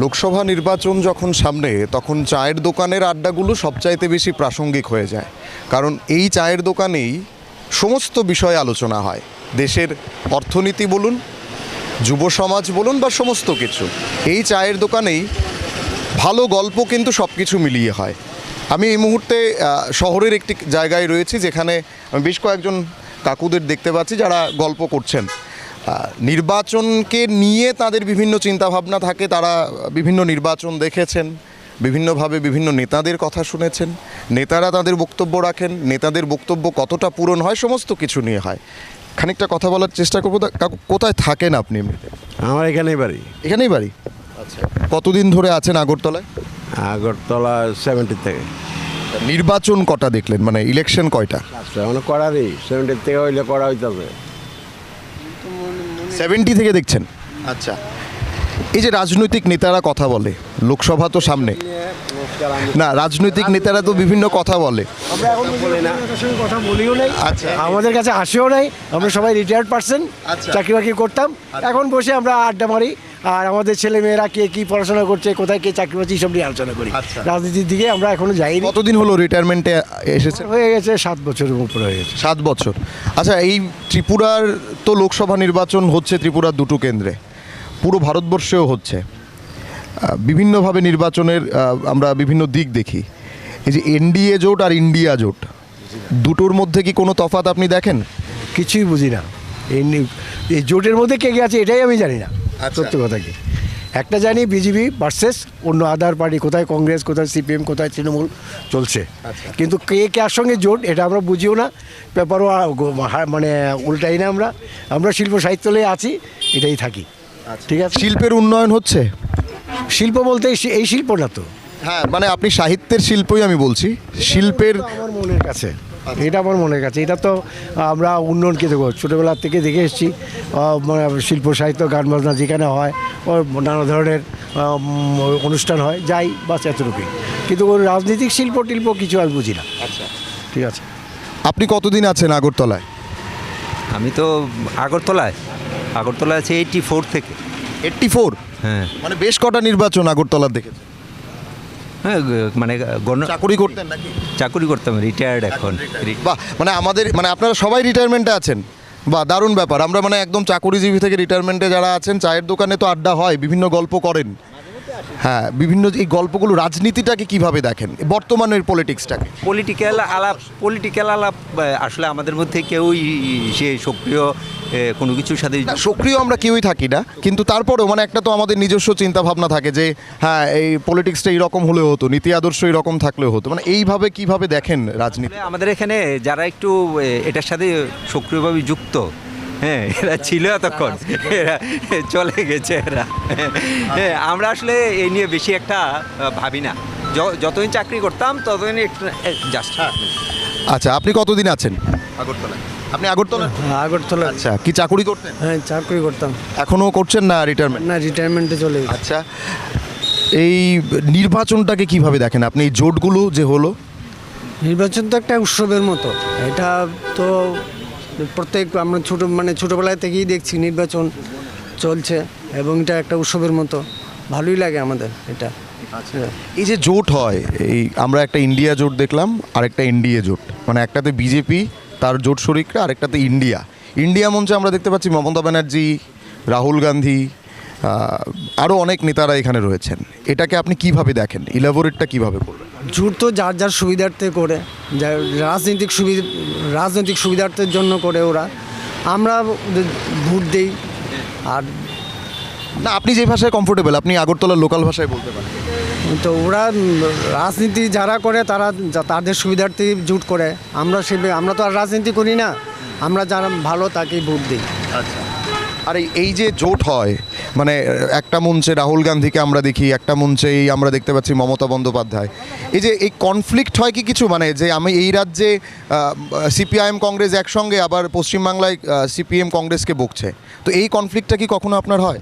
লোকসভা নির্বাচন যখন সামনে তখন চায়ের দোকানের আড্ডাগুলো সবচাইতে বেশি প্রাসঙ্গিক হয়ে যায়, কারণ এই চায়ের দোকানেই সমস্ত বিষয়ে আলোচনা হয়। দেশের অর্থনীতি বলুন, যুব সমাজ বলুন বা সমস্ত কিছু এই চায়ের দোকানেই ভালো গল্প কিন্তু সব কিছু মিলিয়ে হয়। আমি এই মুহূর্তে শহরের একটি জায়গায় রয়েছি যেখানে আমি বেশ কয়েকজন কাকুদের দেখতে পাচ্ছি যারা গল্প করছেন। নির্বাচনকে নিয়ে তাদের বিভিন্ন চিন্তাভাবনা থাকে, তারা বিভিন্ন নির্বাচন দেখেছেন, বিভিন্নভাবে বিভিন্ন নেতাদের কথা শুনেছেন, নেতারা তাদের বক্তব্য রাখেন, নেতাদের বক্তব্য কতটা পূরণ হয় সমস্ত কিছু নিয়ে হয়। খানিকটা কথা বলার চেষ্টা করবো। কাকু, কোথায় থাকেন আপনি এমনিতে? আমার এখানেই বাড়ি। এখানেই বাড়ি? আচ্ছা, কতদিন ধরে আছেন আগরতলায়? আগরতলা 70 থেকে। নির্বাচন কটা দেখলেন, মানে ইলেকশন কয়টা? মানে করারই 70 থেকে হইলে করা হইতেছে। 70 থেকে দেখছেন? আচ্ছা, এই যে রাজনৈতিক নেতারা কথা বলে, লোকসভা তো সামনে, না রাজনৈতিক নেতারা তো বিভিন্ন কথা বলে, আমরা এখন কথা বলিও নাই। আচ্ছা, আমাদের কাছে আসেও নাই। আমরা সবাই রিটায়ার্ড পার্সন, আচ্ছা। চাকরি বাকরি করতাম। এখন বসে আমরা আড্ডা মারি, আর আমাদের ছেলে মেয়েরা কে কি পড়াশোনা করছে, কোথায় কে চাকরি বাকরি, সব নিয়ে আলোচনা করি। আচ্ছা। রাজনীতির দিকে আমরা এখনো যাইনি। কতদিন হলো রিটায়ারমেন্টে এসেছে? হয়ে গেছে 7 বছরের উপরে হয়ে গেছে। 7 বছর। আচ্ছা, এই ত্রিপুরার তো লোকসভা নির্বাচন হচ্ছে ত্রিপুরার দুটো কেন্দ্রে, পুরো ভারতবর্ষেও হচ্ছে। বিভিন্নভাবে নির্বাচনের আমরা বিভিন্ন দিক দেখি। এই যে এনডিএ জোট আর ইন্ডিয়া জোট, দুটোর মধ্যে কি কোনো তফাৎ আপনি দেখেন? কিছুই বুঝি না। এই জোটের মধ্যে কে কে আছে এটাই আমি জানি না। আচ্ছা। সত্য কথা কি, একটা জানি বিজেপি ভার্সেস অন্য আদার পার্টি, কোথায় কংগ্রেস, কোথায় সিপিএম, কোথায় তৃণমূল চলছে। আচ্ছা। কিন্তু কে কার সঙ্গে জোট এটা আমরা বুঝিও না, পেপারও মানে উল্টাই না। আমরা শিল্প সাহিত্যলয়ে আছি, এটাই থাকি। ঠিক আছে। শিল্পের উন্নয়ন হচ্ছে? শিল্প বলতে এই শিল্প না তো। হ্যাঁ, মানে আপনি সাহিত্যের শিল্পই আমি বলছি, শিল্পের। আমার মনের কাছে এটা আমার মনের কাছে, এটা তো আমরা উন্নয়নকে দেখো ছোটোবেলা থেকে দেখে এসেছি। মানে শিল্প সাহিত্য গান বাজনা যেখানে হয়, ও নানা ধরনের অনুষ্ঠান হয়, যাই বাস এতটুকুই। কিন্তু ওই রাজনৈতিক শিল্প টিল্প কিছু আমি বুঝি না। আচ্ছা, ঠিক আছে। আপনি কতদিন আছেন আগরতলায়? আমি তো আগরতলায় আছি 84 থেকে। 84? হ্যাঁ মানে বেশ কটা নির্বাচন আগরতলার দেখেছেন। হ্যাঁ, মানে চাকরি করতেন নাকি? চাকরি করতাম, রিটায়ার্ড এখন। বাহ, মানে আপনারা সবাই রিটায়ারমেন্টে আছেন, বাহ দারুণ ব্যাপার। আমরা মানে একদম চাকরিজীবী থেকে রিটায়ারমেন্টে যারা আছেন, চায়ের দোকানে তো আড্ডা হয়, বিভিন্ন গল্প করেন। হ্যাঁ, বিভিন্ন এই গল্পগুলো, রাজনীতিটাকে কিভাবে দেখেন, বর্তমানের পলিটিক্সটাকে? পলিটিক্যাল আলাপ আসলে আমাদের মধ্যে কেউই সে সক্রিয় কোনো কিছুর সাথে না, সক্রিয় আমরা কেউই থাকি না, কিন্তু তারপরেও মানে একটা তো আমাদের নিজস্ব চিন্তা ভাবনা থাকে যে হ্যাঁ এই পলিটিক্সটা এইরকম হলেও হতো, নীতি আদর্শ এরকম থাকলেও হতো। মানে এইভাবে কিভাবে দেখেন রাজনীতি? আমাদের এখানে যারা একটু এটার সাথে সক্রিয়ভাবে যুক্ত, হ্যাঁ এরা ছিল এতক্ষণ, এরা চলে গেছে এরা। হ্যাঁ, আমরা আসলে এই নিয়ে বেশি একটা ভাবি না। যতদিন চাকরি করতাম ততদিন জাস্ট। আচ্ছা, আপনি কতদিন আছেন আগরতলায়? আপনি আগরতলা? আগরতলা। আচ্ছা, কি চাকরি করতেন? হ্যাঁ, চাকরি করতাম। এখনও করছেন না রিটায়ারমেন্ট? না, রিটায়ারমেন্টে চলে গেছি। আচ্ছা, এই নির্বাচনটাকে কিভাবে দেখেন আপনি, এই জোটগুলো যে হলো? নির্বাচন তো একটা উৎসবের মতো। এটা তো প্রত্যেক আমরা ছোটোবেলায় থেকেই দেখছি নির্বাচন চলছে, এবং এটা একটা উৎসবের মতো, ভালোই লাগে আমাদের এটা। এই যে জোট হয়, এই আমরা একটা ইন্ডিয়া জোট দেখলাম আর একটা এনডিএ জোট, মানে একটাতে বিজেপি তার জোট শরিকরা, আরেকটাতে ইন্ডিয়া মঞ্চে আমরা দেখতে পাচ্ছি মমতা ব্যানার্জি, রাহুল গান্ধী, আরও অনেক নেতারা এখানে রয়েছেন। এটাকে আপনি কিভাবে দেখেন, ইলাবোরেটটা কিভাবে করবেন? জোট তো যার যার সুবিধার্থে করে, যা রাজনৈতিক সুবিধার্থের জন্য করে ওরা। আমরা ওদের ভোট দিই। আর না, আপনি যে ভাষায় কমফোর্টেবল, আপনি আগরতলার লোকাল ভাষায় বলতে পারেন। তো ওরা রাজনীতি যারা করে তারা তাদের সুবিধার্থে জোট করে। আমরা তো আর রাজনীতি করি না, আমরা যারা ভালো তাকেই ভোট দিই। আচ্ছা, আর এই যে জোট হয়, মানে একটা মঞ্চে রাহুল গান্ধীকে আমরা দেখি, একটা মঞ্চে আমরা দেখতে পাচ্ছি মমতা বন্দ্যোপাধ্যায়। এই যে এই কনফ্লিক্ট হয় কি কিছু, মানে যে আমি এই রাজ্যে সিপিআইএম কংগ্রেস একসঙ্গে, আবার পশ্চিমবাংলায় সিপিএম কংগ্রেসকে বকছে, তো এই কনফ্লিক্টটা কি কখনো আপনার হয়?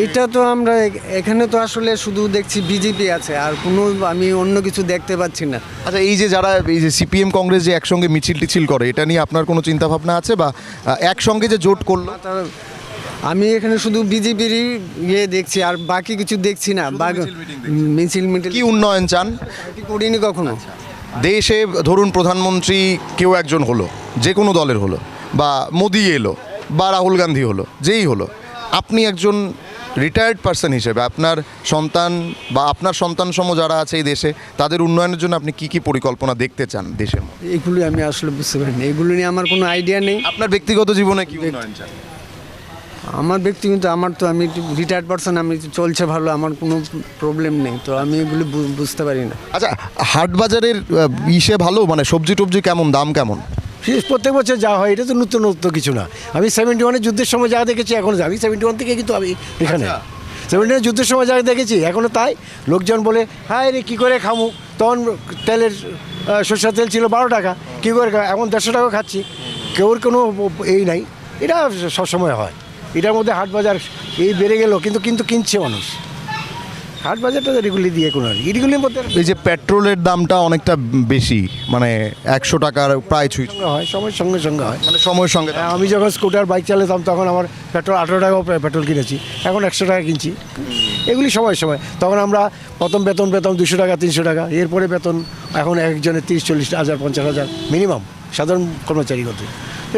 এইটা তো আমরা এখানে তো আসলে শুধু দেখছি বিজেপি আছে, আর কোনো আমি অন্য কিছু দেখতে পাচ্ছি না। আচ্ছা, এই যে যারা এই যে সিপিএম কংগ্রেস যে একসঙ্গে মিছিল টিছিল করে, এটা নিয়ে আপনার কোনো চিন্তা ভাবনা আছে, বা একসঙ্গে যে জোট করলো? আমি এখানে শুধু বিজেপিরই ইয়ে দেখছি, আর বাকি কিছু দেখছি না। মিছিল মিটিং কি উন্নয়ন চান? করিনি কখনো। দেশে ধরুন প্রধানমন্ত্রী কেউ একজন হলো, যে কোনো দলের হলো, বা মোদি এলো, বা রাহুল গান্ধী হলো, যেই হলো, আপনি একজন রিটায়ার্ড পার্সন হিসেবে আপনার সন্তান বা আপনার সন্তানসম যারা আছে এই দেশে, তাদের উন্নয়নের জন্য আপনি কি কি পরিকল্পনা দেখতে চান দেশের মধ্যে? এগুলি আমি আসলে বুঝতে পারিনি, এগুলো নিয়ে আমার কোনো আইডিয়া নেই। আপনার ব্যক্তিগত জীবনে কি উন্নয়ন চান? আমার ব্যক্তিগত আমি রিটায়ার্ড পারসন, আমি চলছে ভালো, আমার কোনো প্রবলেম নেই, তো আমি এগুলি বুঝতে পারি না। আচ্ছা, হাট বাজারের ইসে ভালো, মানে সবজি টবজি কেমন, দাম কেমন? প্রত্যেক বছর যা হয় এটা তো নতুনত্ব কিছু না। আমি 71-এর যুদ্ধের সময় যা দেখেছি এখনও আমি 71 থেকে কিন্তু আমি এখানে 71-এর যুদ্ধের সময় যা দেখেছি এখনও তাই। লোকজন বলে হ্যাঁ রে কী করে খামু, তখন তেলের সরষের তেল ছিল 12 টাকা, কী করে এখন 150 টাকা খাচ্ছি, কেউর কোনো এই নাই। এটা সবসময় হয়। এটার মধ্যে হাট বাজার এই বেড়ে গেল, কিন্তু কিনছে মানুষ। হাট বাজারটা এগুলি দিয়ে কোনো এগুলির মধ্যে এই যে পেট্রোলের দামটা অনেকটা বেশি, মানে 100 টাকার প্রায় ছুঁই, হয় সময়ের সঙ্গে সঙ্গে হয়। মানে সময়ের সঙ্গে দাম। আমি যখন স্কুটার বাইক চালাতাম তখন আমার পেট্রোল 18 টাকাও পেট্রোল কিনেছি, এখন 100 টাকা কিনছি। এগুলি সময় তখন আমরা প্রথম বেতন 200 টাকা 300 টাকা, এরপরে বেতন এখন একজনের 30-40 হাজার 50 হাজার মিনিমাম সাধারণ কর্মচারী করতে।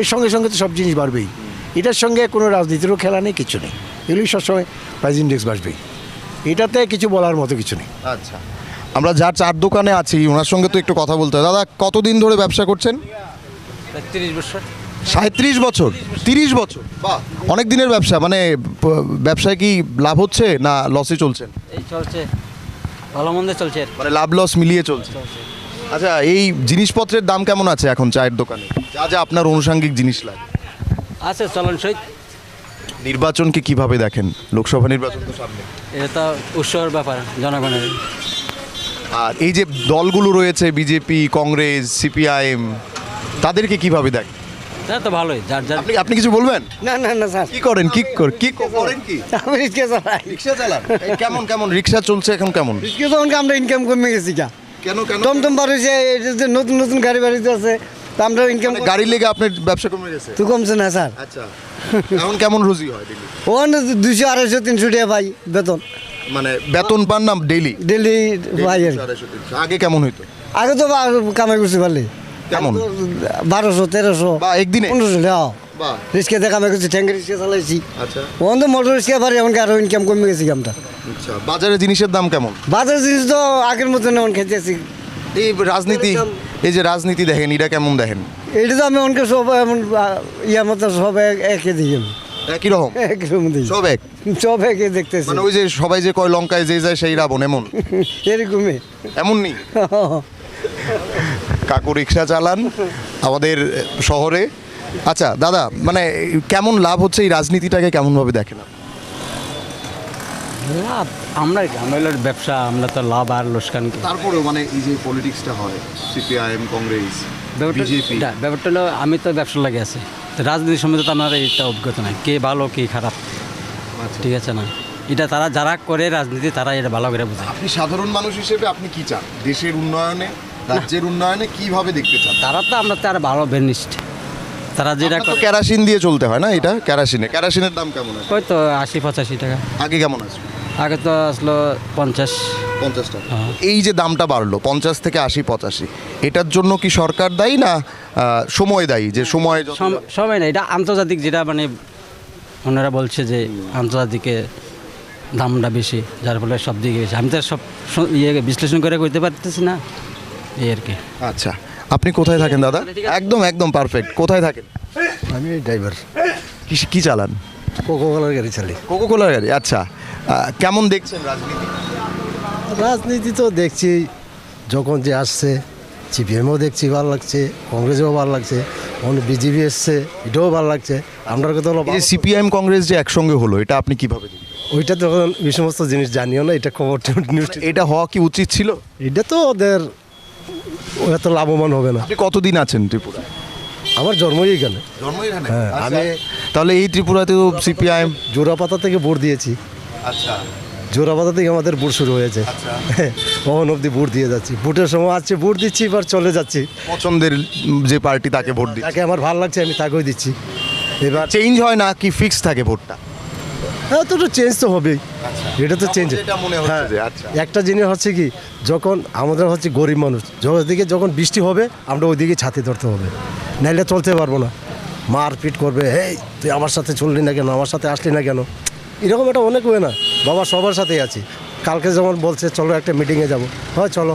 এর সঙ্গে সঙ্গে তো সব জিনিস বাড়বেই। এটার সঙ্গে কোনো রাজনীতিরও খেলা নেই, কিছু নেই। এগুলি সবসময় প্রাইস ইন্ডেক্স বাড়বেই, এটাতে কিছু বলার মতো কিছু নেই। আচ্ছা, আমরা যার চার দোকানে আছি ওনার সঙ্গে তো একটু কথা বলতে হয়। দাদা, কতদিন ধরে ব্যবসা করছেন? 30 বছর। 37 বছর, 30 বছর, বাহ, অনেক দিনের ব্যবসা। মানে ব্যবসায় কি লাভ হচ্ছে না লসে চলছেন? এই চলছে, ভালো মন্দে চলছে আর কি। মানে লাভ লস মিলিয়ে চলছে। আচ্ছা, এই জিনিসপত্রের দাম কেমন আছে এখন চায়ের দোকানে, যা যা আপনার আনুষঙ্গিক জিনিস লাগে? আছে চলন সই। নির্বাচনকে কিভাবে দেখেন? লোকসভা নির্বাচন তো সামনে, এটা তো উৎসবের ব্যাপার জনগণের। আর এই যে দলগুলো রয়েছে বিজেপি, কংগ্রেস, সিপিআইএম, তাদেরকে কিভাবে দেখেন? এটা তো ভালোই, যার যার। আপনি কিছু বলবেন? না স্যার, কি করেন, কি করেন কি? আমি রিক্সা চালাই। রিক্সা চালান? এই কেমন রিক্সা চলছে এখন কেমন? রিক্সা তখন আমরা ইনকাম কমে গেছি কা, কেন টমটম বাড়িছে, নতুন গাড়ি বাড়িতে আছে, তা আমরা ইনকাম গাড়ি লেগে আপনার ব্যবসা কমে গেছে? তো কমছে না স্যার। আচ্ছা, এখন কেমন রুজি হয় ডেইলি? ওখানে 200, 250, 300 টাকা পাই বেতন, মানে বেতন পান না ডেইলি? ডেলি পাই আর কি। 250, 300। আগে কেমন হইতো? আগে তো কামাই করছি ভালো, কেমন? 1200, 1300 বা একদিনে? 1500 টাকা বাহ, রিক্সাতে কামাই করছি, ট্যাঙ্কের রিক্সা চালাইছি। আচ্ছা ওখান তো মোটর রিক্সা পারি, এমনকি আরও ইনকাম কমে গেছি কামটা। আচ্ছা। বাজারে জিনিসের দাম কেমন? বাজার জিনিস তো আগের মতন এমন খেতেছি। এই রাজনীতি, এই যে রাজনীতি দেখেন, এটা কেমন দেখেন? এটা তো আমি অনেক সব এমন ইয়ার মতো সব একই দিই, আমি একই রকম, একই রকম দিই, সব এক? সব একই দেখতেছি, মানে ওই যে সবাই যে কয় লঙ্কায় যে যায় সেই রাবণ, এমন এরকমই। এমন নেই? কাকু রিক্সা চালান আমাদের শহরে। আচ্ছা দাদা, মানে কেমন লাভ হচ্ছে এই রাজনীতিটাকে কেমনভাবে দেখেন? লাভ আমরা হলো ব্যবসা, আমরা তো লাভ আর লোকসান। তারপরেও মানে এই যে পলিটিক্সটা হয়, সিপিআইএম, কংগ্রেস, বিজেপি, ব্যাপারটা হলো আমি তো ব্যবসা লাগে আছি, তো রাজনীতির সম্বন্ধে তো আমার এটা অভিজ্ঞতা নাই, কে ভালো কে খারাপ, ঠিক আছে না? এটা তারা যারা করে রাজনীতি তারা এটা ভালো করে বোঝে। আপনি সাধারণ মানুষ হিসেবে আপনি কি চান দেশের উন্নয়নে, রাজ্যের উন্নয়নে কিভাবে দেখতে চান? তারা তো আমরা তো আর ভালো বেনিস্ট, তারা যেটা আপনার তো করে কেরাসিন দিয়ে চলতে হয় না? এটা কেরাসিনের দাম কেমন আছে? হয়তো 80-85 টাকা, আগে কেমন আছে? আগে তো আসলো 50। 50 টাকা। হ্যাঁ। এই যে দামটা বাড়লো 50 থেকে 80-85, এটার জন্য কি সরকার দায়ী না সময় দায়ী? যে সময় সময় না, এটা আন্তর্জাতিক, যেটা মানে ওনারা বলছে যে আন্তর্জাতিকে দামটা বেশি, যার ফলে সব দিকে বেশি। আমি তো সব ইয়ে বিশ্লেষণ করে করতে পারতেছি না, এই আর কি। আচ্ছা, আপনি কোথায় থাকেন দাদা? একদম পারফেক্ট। কোথায় থাকেন? আমি ড্রাইভার, কি চালান? কোকোকোলার গাড়ি চালাই। কোকোকোলার গাড়ি। আচ্ছা, কেমন দেখছেন রাজনীতি? রাজনীতি তো দেখছি, যখন যে আসছে সিপিএমও দেখছি ভালো লাগছে, কংগ্রেসও ভালো লাগছে, অনেক বিজেপি এসছে, এটাও ভালো লাগছে। আমরা কথা হলো এই যে সিপিআইএম কংগ্রেস যে একসঙ্গে হলো, এটা আপনি কিভাবে দেখেন? ওইটা তখন এই সমস্ত জিনিস জানিও না, এটা খবর নিউজ, এটা হওয়া কি উচিত ছিল? এটা তো ওদের এত লাভবান হবে না। আপনি কতদিন আছেন ত্রিপুরা? আমার জন্মই এখানে। হ্যাঁ, আমি তাহলে এই ত্রিপুরাতেও সিপিআইএম। জোড়াপাতা থেকে ভোট দিয়েছি। আচ্ছা, জোড়াপাতা থেকে আমাদের ভোট শুরু হয়েছে, কখন অবধি ভোট দিয়ে যাচ্ছি। ভোটের সময় আছে ভোট দিচ্ছি, এবার চলে যাচ্ছি। পছন্দের যে পার্টি তাকে ভোট দিচ্ছি, তাকে আমার ভালো লাগছে, আমি তাকেই দিচ্ছি। এবার চেঞ্জ হয় না কি ফিক্স থাকে ভোটটা? হ্যাঁ তো চেঞ্জ তো হবেই, এটা তো চেঞ্জ। এটা মনে হচ্ছে যে আচ্ছা একটা জিনিস হচ্ছে কি, যখন আমাদের হচ্ছে গরিব মানুষ, ওদিকে যখন বৃষ্টি হবে আমরা ওইদিকে ছাতি ধরতে হবে, নাইলে চলতে পারবো না। মারপিট করবে, এই তুই আমার সাথে চললি না কেন, আমার সাথে আসলি না কেন, এরকম একটা অনেক হয় না। বাবা সবার সাথেই আছি। কালকে যেমন বলছে চলো একটা মিটিংয়ে যাবো, হয় চলো,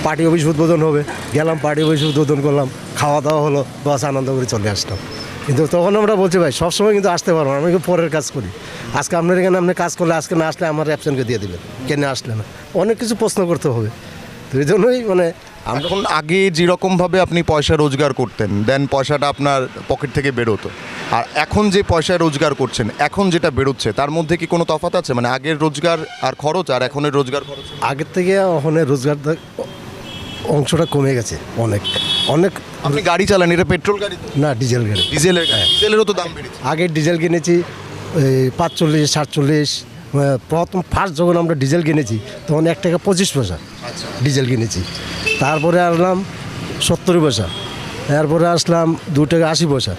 পার্টি অফিস উদ্বোধন হবে, গেলাম পার্টি অফিস উদ্বোধন করলাম, খাওয়া দাওয়া হলো, বাস আনন্দ করে চলে আসলাম। কিন্তু তখন আমরা বলছি ভাই সবসময় কিন্তু আসতে পারবো না, আমি কিন্তু পরের কাজ করি। আজকে আপনার এখানে আপনি কাজ করলে আজকে না আসলে আমার অ্যাবসেন্টকে দিয়ে দেবেন, কেন আসলে না, অনেক কিছু প্রশ্ন করতে হবে। তো এই জন্যই মানে এখন আগে যেরকমভাবে আপনি পয়সা রোজগার করতেন, দেন পয়সাটা আপনার পকেট থেকে বেরোতো, আর এখন যে পয়সা রোজগার করছেন, এখন যেটা বেরোচ্ছে, তার মধ্যে কি কোনো তফাৎ আছে? মানে আগের রোজগার আর খরচ আর এখনের রোজগার খরচ? আগের থেকে ওখানে রোজগার অংশটা কমে গেছে অনেক অনেক। আপনি গাড়ি চালান, এটা পেট্রোল গাড়ি তো? না, ডিজেল গাড়ি। ডিজেলের গাড়ি, ডিজেলেরও তো দাম বেড়েছে। আগে ডিজেল কিনেছি 45, 47। প্রথম ফার্স্ট যখন আমরা ডিজেল কিনেছি তখন 1 টাকা 25 পয়সা ডিজেল কিনেছি। তারপরে আসলাম 70 পয়সা, তারপরে আসলাম 2 টাকা 80 পয়সা।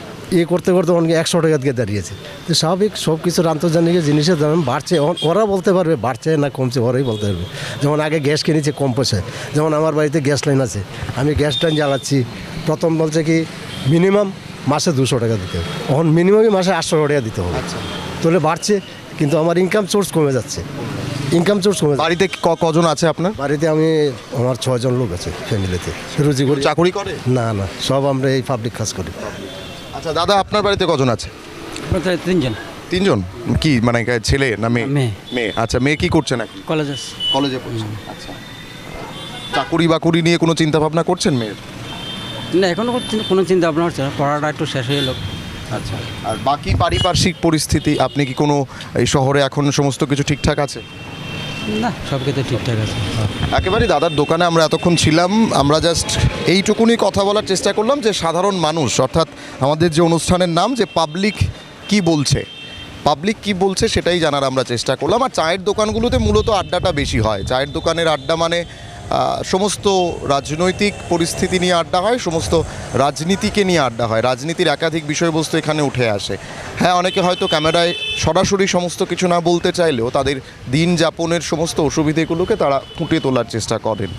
করতে করতে অনেকে 100 টাকা দিয়ে দাঁড়িয়েছে। তো স্বাভাবিক সব কিছুর আন্তর্জাতিক জিনিসের দাম বাড়ছে, ওরা বলতে পারবে বাড়ছে না কমছে, ওরাই বলতে পারবে। যেমন আগে গ্যাস কিনেছে কম পয়সায়, যেমন আমার বাড়িতে গ্যাস লাইন আছে, আমি গ্যাস লাইন জ্বালাচ্ছি, প্রথম বলছে কি মিনিমাম মাসে 200 টাকা দিতে হবে, এখন মিনিমামই মাসে 800 টাকা দিতে হবে। তাহলে বাড়ছে, কিন্তু আমার ইনকাম সোর্স কমে যাচ্ছে, ইনকাম সোর্স কমে যাচ্ছে। বাড়িতে কজন আছে আপনার? বাড়িতে আমার 6 জন লোক আছে ফ্যামিলিতে, রুজি করি। চাকরি করে? না না, সব আমরা এই পাবলিক কাজ করি। আচ্ছা দাদা, আপনার বাড়িতে কজন আছে? প্রায় 3 জন। 3 জন? কি মানে ছেলে না মেয়ে? মেয়ে। মেয়ে। আচ্ছা, মেয়ে কি করছেন এখন? কলেজ। কলেজে পড়ছেন। আচ্ছা, চাকুরি বাকুরি নিয়ে কোনো চিন্তা ভাবনা করছেন মেয়ের? না, এখনও কোনো চিন্তা ভাবনা হচ্ছে না, পড়াটা একটু শেষ হয়ে এলো। আচ্ছা, আর বাকি পারিপার্শ্বিক পরিস্থিতি, আপনি কি কোনো এই শহরে এখন সমস্ত কিছু ঠিকঠাক আছে? না, সব কিছু ঠিকঠাক আছে। একেবারেই দাদার দোকানে আমরা এতক্ষণ ছিলাম, আমরা জাস্ট এইটুকুনি কথা বলার চেষ্টা করলাম যে সাধারণ মানুষ, অর্থাৎ আমাদের যে অনুষ্ঠানের নাম যে পাবলিক কি বলছে, পাবলিক কি বলছে সেটাই জানার আমরা চেষ্টা করলাম। আর চায়ের দোকানগুলোতে মূলত আড্ডাটা বেশি হয়। চায়ের দোকানের আড্ডা মানে সমস্ত রাজনৈতিক পরিস্থিতি নিয়ে আড্ডা হয়, সমস্ত রাজনীতিকে নিয়ে আড্ডা হয়, রাজনীতির একাধিক বিষয়বস্তু এখানে উঠে আসে। হ্যাঁ, অনেকে হয়তো ক্যামেরায় সরাসরি সমস্ত কিছু না বলতে চাইলেও তাদের দিন যাপনের সমস্ত অসুবিধেগুলোকে তারা ফুটিয়ে তোলার চেষ্টা করেন।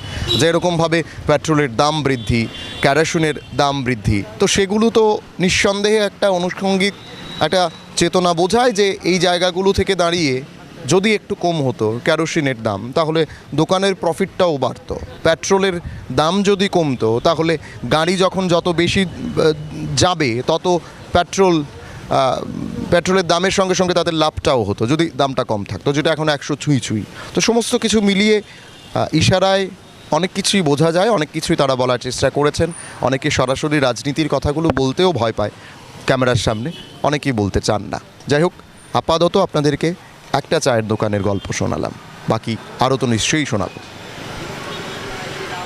যেরকমভাবে পেট্রোলের দাম বৃদ্ধি, কেরোসিনের দাম বৃদ্ধি, তো সেগুলো তো নিঃসন্দেহে একটা আনুষঙ্গিক একটা চেতনা বোঝায় যে এই জায়গাগুলো থেকে দাঁড়িয়ে যদি একটু কম হতো কেরোসিনের দাম, তাহলে দোকানের প্রফিটটাও বাড়তো। পেট্রোলের দাম যদি কমতো, তাহলে গাড়ি যখন যত বেশি যাবে তত পেট্রোলের দামের সঙ্গে সঙ্গে তাদের লাভটাও হতো যদি দামটা কম থাকতো, যেটা এখন 100 ছুঁই। তো সমস্ত কিছু মিলিয়ে ইশারায় অনেক কিছুই বোঝা যায়, অনেক কিছুই তারা বলার চেষ্টা করেছেন। অনেকে সরাসরি রাজনীতির কথাগুলো বলতেও ভয় পায় ক্যামেরার সামনে, অনেকেই বলতে চান না। যাই হোক, আপাতত আপনাদেরকে একটা চায়ের দোকানের গল্প শোনালাম, বাকি আরও তো নিশ্চয়ই শোনাবো।